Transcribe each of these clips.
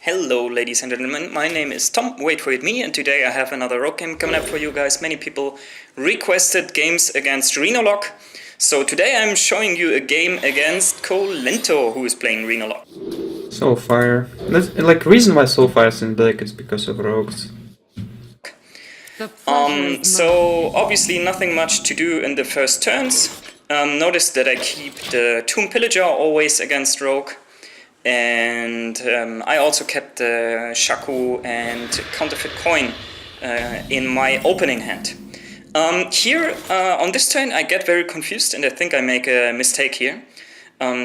Hello ladies and gentlemen, my name is Tom, wait for it me, and today I have another rogue game coming up for you guys. Many people requested games against Rhinolock, so today I'm showing you a game against Kolento, who is playing Rhinolock. Soulfire. Like, reason why Soulfire is in black is because of rogues. So obviously nothing much to do in the first turns. Notice that I keep the Tomb Pillager always against rogue. And I also kept the Shaku and counterfeit coin in my opening hand. Here on this turn I get very confused and I think I make a mistake here.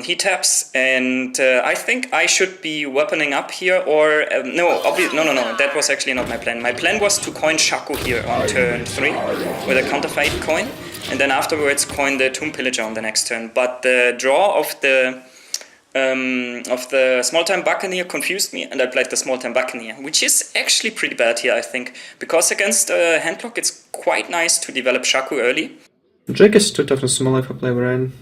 He taps and I think I should be weaponing up here or no, that was actually not my plan. My plan was to coin Shaku here on turn 3 with a counterfeit coin and then afterwards coin the Tomb Pillager on the next turn. But the draw of the small-time Buccaneer confused me and I played the small-time Buccaneer, which is actually pretty bad here, I think, because against handlock it's quite nice to develop Shaku early. Drake is too tough and small if I play Brain.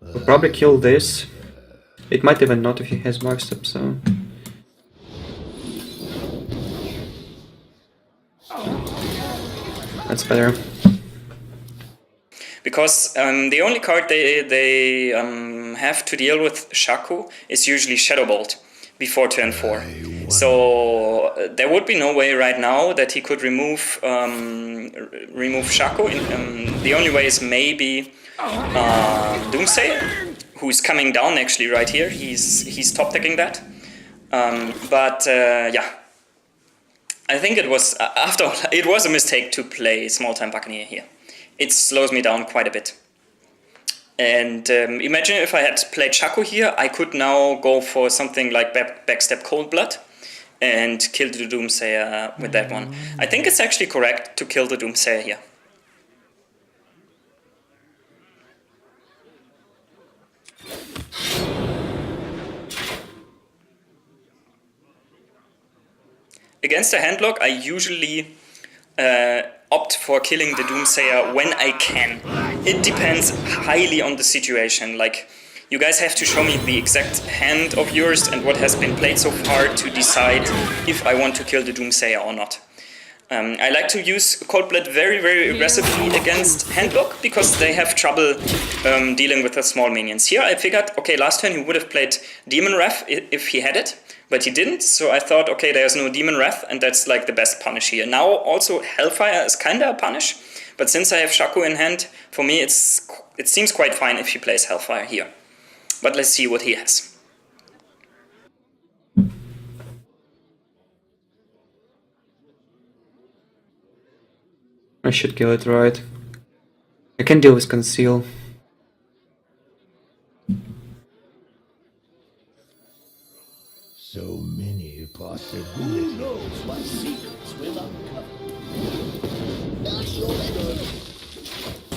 We'll probably kill this. It might even not if he has backstep, so... That's better. Because the only card they have to deal with Shaku is usually Shadow Bolt before turn 4. So there would be no way right now that he could remove Shaku. The only way is maybe Doomsayer, who's coming down actually right here. He's top decking that. Yeah, I think it was after all, it was a mistake to play small-time Buccaneer here. It slows me down quite a bit. And imagine if I had played Shaku here, I could now go for something like Backstep Cold Blood and kill the Doomsayer with that one. I think it's actually correct to kill the Doomsayer here. Against a handlock, I usually opt for killing the Doomsayer when I can. It depends highly on the situation. Like, you guys have to show me the exact hand of yours and what has been played so far to decide if I want to kill the Doomsayer or not. I like to use Cold Blood very, very aggressively against handlock because they have trouble dealing with the small minions. Here I figured, okay, last turn he would have played Demon Wrath if he had it, but he didn't, so I thought, okay, there's no Demon Wrath, and that's like the best punish here. Now also Hellfire is kinda a punish, but since I have Shaku in hand, for me it seems quite fine if he plays Hellfire here. But let's see what he has. I should kill it right. I can deal with Conceal. So many possibilities. Who knows what secrets will uncover?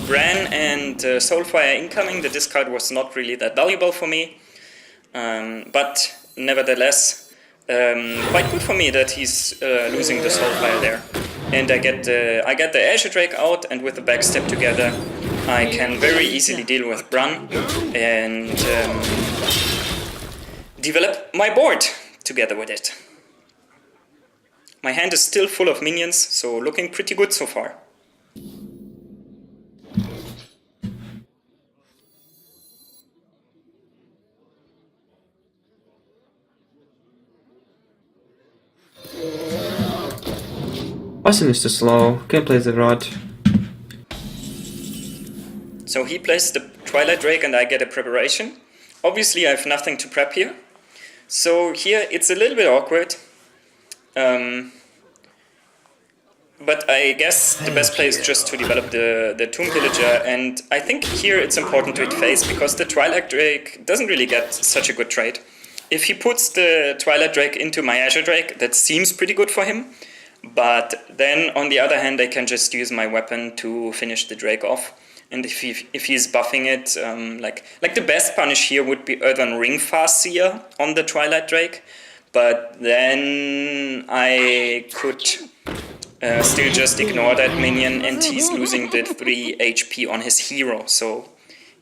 Bran and Soulfire incoming, the discard was not really that valuable for me. But nevertheless, quite good for me that he's losing the Soulfire there. And I get the Azure Drake out, and with the backstep together, I can very easily deal with Bran and develop my board together with it. My hand is still full of minions, so looking pretty good so far. Austin is too slow, can't play the rod. So he plays the Twilight Drake and I get a preparation. Obviously I have nothing to prep here. So here it's a little bit awkward. But I guess the best play is just to develop the Tomb Pillager, and I think here it's important to hit face because the Twilight Drake doesn't really get such a good trade. If he puts the Twilight Drake into my Azure Drake, that seems pretty good for him. But then on the other hand I can just use my weapon to finish the Drake off. And if he's buffing it, like the best punish here would be Earthen Ring Fast Seer on the Twilight Drake. But then I could still just ignore that minion and he's losing the 3 HP on his hero. So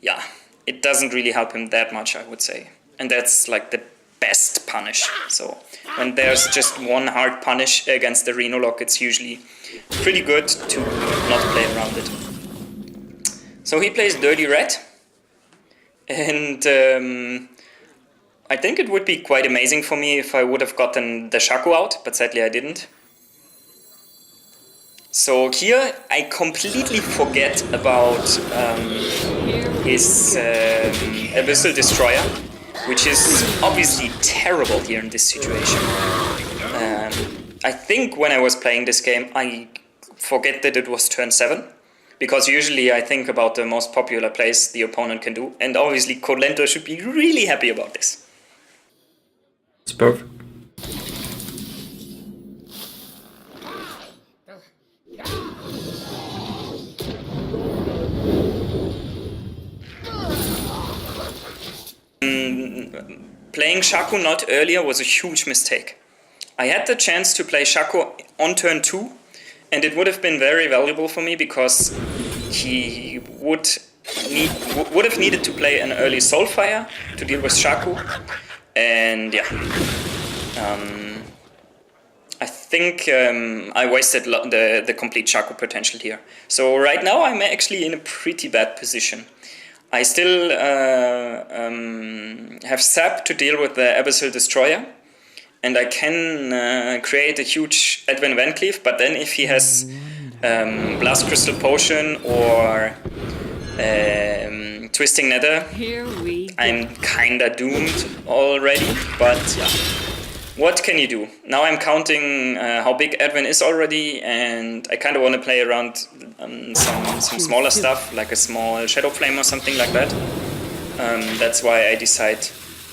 yeah, it doesn't really help him that much, I would say. And that's like the best punish. So when there's just one hard punish against the Reno lock, it's usually pretty good to not play around it. So he plays Dirty Red, and I think it would be quite amazing for me if I would have gotten the Shaco out, but sadly I didn't. So here I completely forget about his Abyssal Destroyer, which is obviously terrible here in this situation. I think when I was playing this game I forget that it was turn 7, because usually I think about the most popular plays the opponent can do, and obviously Kolento should be really happy about this. It's perfect. Playing Shaco not earlier was a huge mistake. I had the chance to play Shaco on turn 2, and it would have been very valuable for me because he would have needed to play an early Soulfire to deal with Shaco, and yeah, I think I wasted the complete Shaco potential here. So right now I'm actually in a pretty bad position. I still have Sap to deal with the Abyssal Destroyer, and I can create a huge Edwin Van Cleave, but then if he has Blast Crystal Potion or Twisting Nether, I'm kinda doomed already, but yeah. What can you do? Now I'm counting how big Edwin is already, and I kind of want to play around some smaller stuff, like a small Shadow Flame or something like that. That's why I decide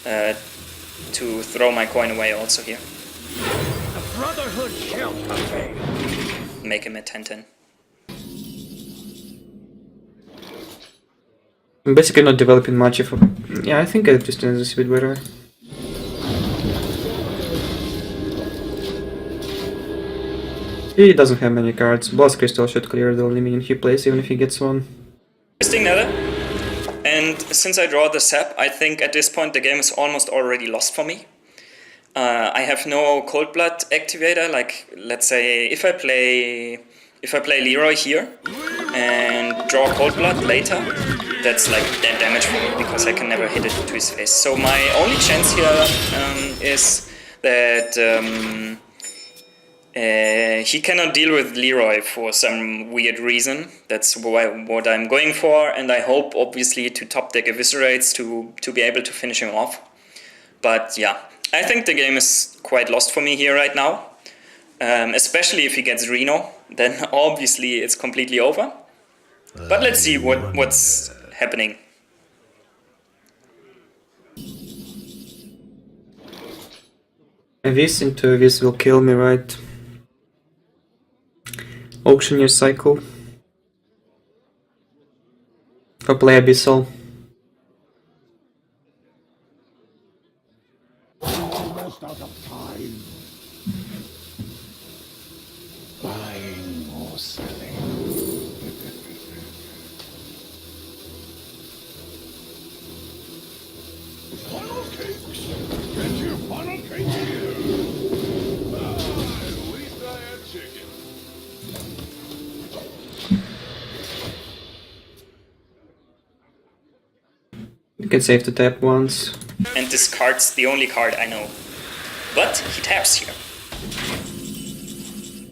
to throw my coin away also here. The Brotherhood shall prevail. Make him a 10-10. I'm basically not developing much of a... Yeah, I think I just ended this a bit better. He doesn't have many cards. Blast Crystal should clear the only minion he plays, even if he gets one. Twisting Nether. And since I draw the Sap, I think at this point the game is almost already lost for me. I have no Cold Blood activator. Like, let's say if I play Leroy here and draw Cold Blood later, that's like dead damage for me because I can never hit it to his face. So my only chance here is that he cannot deal with Leroy for some weird reason. That's what I'm going for, and I hope obviously to top deck Eviscerates to be able to finish him off. But yeah, I think the game is quite lost for me here right now. Especially if he gets Reno, then obviously it's completely over. But let's see what's happening. This into this will kill me, right? Auctioneer cycle. For play Abyssal. Almost out of time. Buying or selling. Funnel cakes! Get your funnel cakes here! At least I had chicken. You can save the tap once. And this card's the only card I know. But he taps here.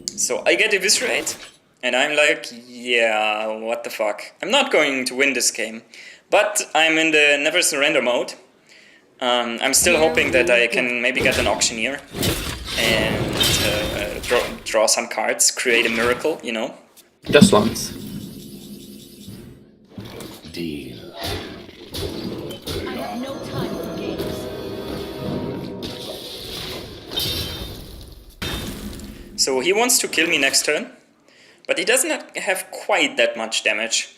So I get Eviscerate, and I'm like, yeah, what the fuck. I'm not going to win this game, but I'm in the never surrender mode. I'm still hoping that I can maybe get an Auctioneer and draw some cards, create a miracle, you know. Just once. Deal. I have no time for games. So he wants to kill me next turn, but he doesn't have quite that much damage.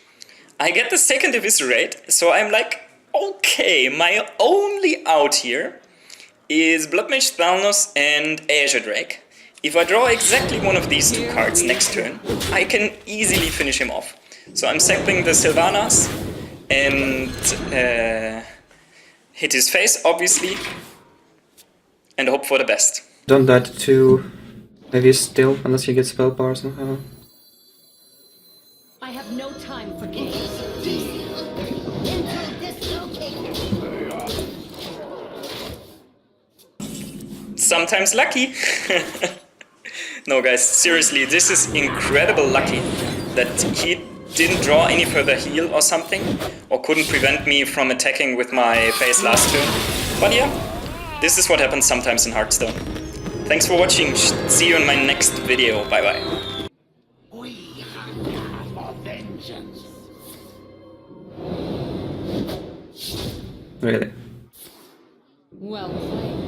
I get the second Eviscerate, so I'm like, okay, my only out here is Bloodmage Thalnos and Azure Drake. If I draw exactly one of these two cards next turn, I can easily finish him off. So I'm sapping the Sylvanas and hit his face, obviously. and hope for the best. Don't die to 2 maybe still, unless you get spell power somehow. I have no time for games. Into dislocation. Sometimes lucky. No guys, seriously, this is incredible lucky that he didn't draw any further heal or something, or couldn't prevent me from attacking with my face last turn. But yeah, this is what happens sometimes in Hearthstone. Thanks for watching, see you in my next video, bye bye. We hunger for vengeance. Really. Well played.